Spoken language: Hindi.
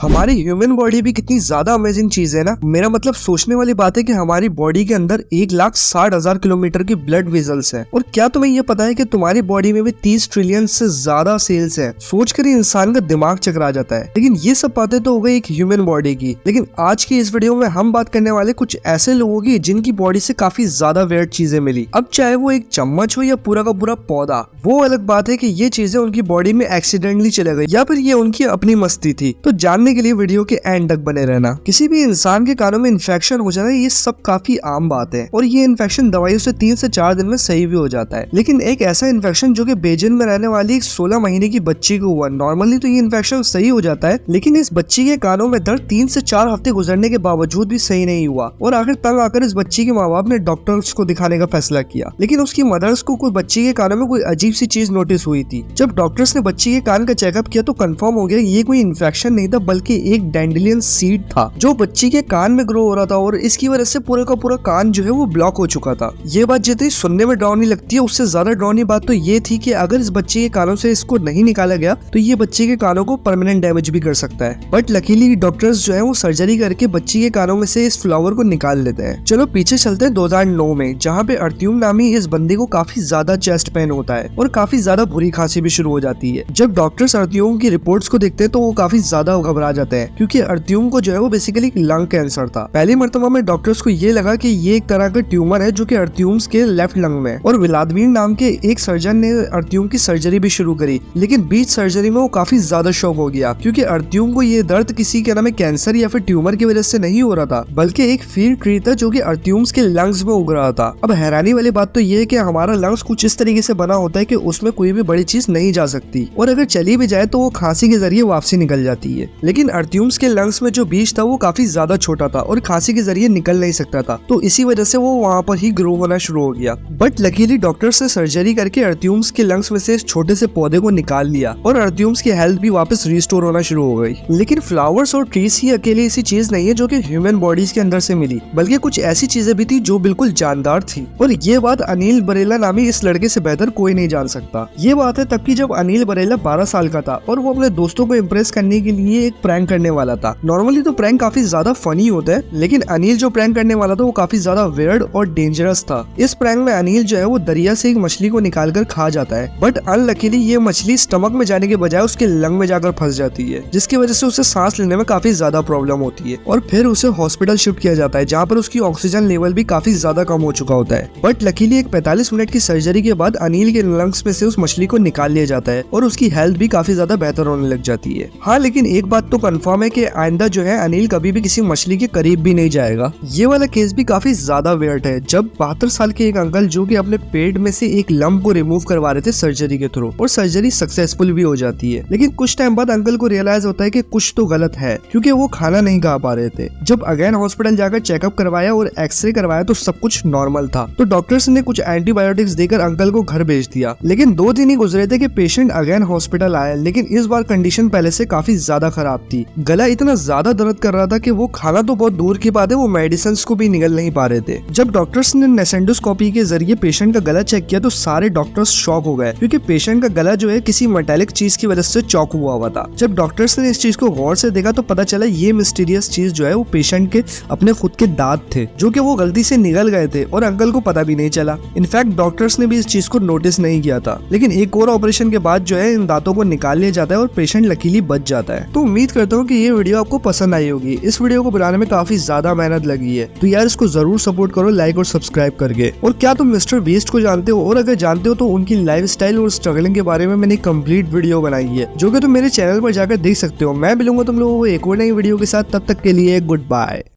हमारी ह्यूमन बॉडी भी कितनी ज्यादा अमेजिंग चीज है ना। मेरा मतलब सोचने वाली बात है कि हमारी बॉडी के अंदर 1,60,000 किलोमीटर की ब्लड वेजल्स है। और क्या तुम्हें ये पता है कि तुम्हारी बॉडी में भी 30 ट्रिलियन से ज्यादा सेल्स है। सोचकर ही इंसान का दिमाग चकरा जाता है। लेकिन ये सब बातें तो हो गई एक ह्यूमन बॉडी की। लेकिन आज की इस वीडियो में हम बात करने वाले कुछ ऐसे लोगों की जिनकी बॉडी से काफी ज्यादा वेird चीजें मिली। अब चाहे वो एक चम्मच हो या पूरा का पूरा पौधा, वो अलग बात है कि ये चीजें उनकी बॉडी में एक्सीडेंटली चले गई या फिर ये उनकी अपनी मस्ती थी। तो जानने के लिए वीडियो के एंड तक बने रहना। किसी भी इंसान के कानों में इन्फेक्शन हो जाना ये सब काफी आम बात है और ये इन्फेक्शन दवाइयों से 3 से 4 दिन में सही भी हो जाता है। लेकिन एक ऐसा इन्फेक्शन जो कि बेजिंग में रहने वाली एक 16 महीने की बच्ची को हुआ, नॉर्मली तो ये इन्फेक्शन सही हो जाता है, लेकिन इस बच्ची के कानों में दर्द 3 से 4 हफ्ते गुजरने के बावजूद भी सही नहीं हुआ और आखिर तंग आकर इस बच्ची के माँ बाप ने डॉक्टर्स को दिखाने का फैसला किया। लेकिन उसकी मदर्स को कोई बच्ची के कानों में कोई अजीब सी चीज नोटिस हुई थी। जब डॉक्टर्स ने बच्ची के कान का चेकअप किया तो कंफर्म हो गया ये कोई इन्फेक्शन नहीं था बल्कि एक डैंडेलियन सीड था जो बच्ची के कान में ग्रो हो रहा था और इसकी वजह से पूरा का पूरा कान जो है वो ब्लॉक हो चुका था। ये बात जितनी सुनने में डरावनी लगती है उससे ज्यादा डरावनी बात तो ये थी कि अगर इस बच्ची के कानों से इसको नहीं निकाला गया तो ये बच्चे के कानों को परमानेंट डैमेज भी कर सकता है। बट लकीली डॉक्टर्स जो है वो सर्जरी करके बच्ची के कानों में से इस फ्लावर को निकाल लेते हैं। चलो पीछे चलते हैं 2009 में, जहाँ पे अर्त्युम नामी इस बंदे को काफी ज्यादा चेस्ट पेन होता है और काफी ज्यादा बुरी खांसी भी शुरू हो जाती है। जब डॉक्टर्स अर्त्युम की रिपोर्ट्स को देखते हैं तो वो काफी ज्यादा घबरा जाते हैं क्योंकि अर्त्युम को जो है वो बेसिकली लंग कैंसर था। पहली मर्तबा में डॉक्टर्स को ये लगा कि ये एक तरह का ट्यूमर है जो कि अर्त्युम्स के लेफ्ट लंग में, और व्लादिमीर नाम के एक सर्जन ने अर्त्युम की सर्जरी भी शुरू करी। लेकिन बीच सर्जरी में वो काफी ज्यादा शॉक हो गया क्योंकि अर्त्युम को ये दर्द किसी के नाम में कैंसर या फिर ट्यूमर की वजह से नहीं हो रहा था बल्कि एक फील्ड ट्री था जो कि अर्त्युम्स के लंग्स में उग रहा था। अब हैरानी वाली बात तो ये है कि हमारा लंग्स कुछ इस तरीके से बना होता है कि उसमें कोई भी बड़ी चीज नहीं जा सकती और अगर चली भी जाए तो वो खांसी के जरिए वापसी निकल जाती है। लेकिन अर्त्युम्स के लंग्स में जो बीज था वो काफी ज्यादा छोटा था और खांसी के जरिए निकल नहीं सकता था, तो इसी वजह से वो वहाँ पर ही ग्रो होना शुरू हो गया। बट लकीली डॉक्टर्स ने सर्जरी करके अर्त्युम्स के लंग्स में से इस छोटे से पौधे को निकाल लिया और अर्त्युम्स की हेल्थ भी वापस रिस्टोर होना शुरू हो गई। लेकिन फ्लावर्स और ट्रीज ही अकेले ऐसी चीज नहीं है जो कि ह्यूमन बॉडीज के अंदर से मिली, बल्कि कुछ ऐसी चीजें भी थी जो बिल्कुल जानदार थी। और ये बात अनिल बरेला नामी इस लड़के से बेहतर कोई नहीं जान सकता। ये बात है तब की जब अनिल बरेला 12 साल का था और वो अपने दोस्तों को इम्प्रेस करने के लिए एक प्रैंक करने वाला था। नॉर्मली तो प्रैंक काफी ज्यादा फनी होता है, लेकिन अनिल जो प्रैंक करने वाला था वो काफी ज्यादा वेयर्ड और डेंजरस था। इस प्रैंक में अनिल जो है वो दरिया से एक मछली को निकाल कर खा जाता है, बट अनलकीली ये मछली स्टमक में जाने के बजाय उसके लंग में जाकर फंस जाती है, जिसकी वजह से उसे सांस लेने में काफी ज्यादा प्रॉब्लम होती है और फिर उसे हॉस्पिटल शिफ्ट किया जाता है जहाँ पर उसकी ऑक्सीजन लेवल भी काफी ज्यादा कम हो चुका होता है। बट लकीली एक 45 मिनट की सर्जरी के बाद अनिल के लंग्स में से उस मछली को निकाल लिया जाता है और उसकी हेल्थ भी काफी ज्यादा बेहतर होने लग जाती है। हाँ, लेकिन एक बात तो कंफर्म है कि आइंदा जो है अनिल कभी भी किसी मछली के करीब भी नहीं जाएगा। ये वाला केस भी काफी ज्यादा वेयर्ड है। जब 72 साल के एक अंकल जो कि अपने पेट में से एक लंप को रिमूव करवा रहे थे सर्जरी के थ्रू, और सर्जरी सक्सेसफुल भी हो जाती है, लेकिन कुछ टाइम बाद अंकल को रियलाइज होता है कि कुछ तो गलत है क्योंकि वो खाना नहीं खा पा रहे थे। जब अगेन हॉस्पिटल जाकर चेकअप करवाया और एक्सरे करवाया तो सब कुछ नॉर्मल था, तो डॉक्टर्स ने कुछ एंटीबायोटिक्स देकर अंकल को घर भेज दिया। लेकिन 2 दिन ही गुजरे थे कि पेशेंट अगेन हॉस्पिटल आया, लेकिन इस बार कंडीशन पहले से काफी ज्यादा खराब थी। गला इतना ज्यादा दर्द कर रहा था कि वो खाना तो बहुत दूर की बात है, वो मेडिसिन को भी निगल नहीं पा रहे थे। जब डॉक्टर्स ने नेसेंडोस्कोपी के जरिए पेशेंट का गला चेक किया तो सारे डॉक्टर्स शॉक हो गए क्योंकि पेशेंट का गला जो है किसी मेटालिक चीज की वजह से चौक हुआ था। जब डॉक्टर्स ने इस चीज को गौर से देखा तो पता चला ये मिस्टीरियस चीज जो है वो पेशेंट के अपने खुद के दांत थे जो कि वो गलती से निगल गए थे और अंकल को पता भी नहीं चला। इनफैक्ट डॉक्टर्स ने भी इस चीज को नोटिस नहीं किया था। लेकिन एक और ऑपरेशन के बाद जो है इन दांतों को निकाल लिया जाता है और पेशेंट लकीली बच जाता है। तो उम्मीद करता हूँ कि ये वीडियो आपको पसंद आई होगी। इस वीडियो को बनाने में काफी ज्यादा मेहनत लगी है, तो यार इसको जरूर सपोर्ट करो लाइक और सब्सक्राइब करके। और क्या तुम मिस्टर बीस्ट को जानते हो? और अगर जानते हो तो उनकी लाइफस्टाइल और स्ट्रगलिंग के बारे में मैंने कंप्लीट वीडियो बनाई है जो कि तुम मेरे चैनल पर जाकर देख सकते हो। मैं मिलूंगा तुम लोगों को एक और नई वीडियो के साथ, तब तक के लिए गुड बाय।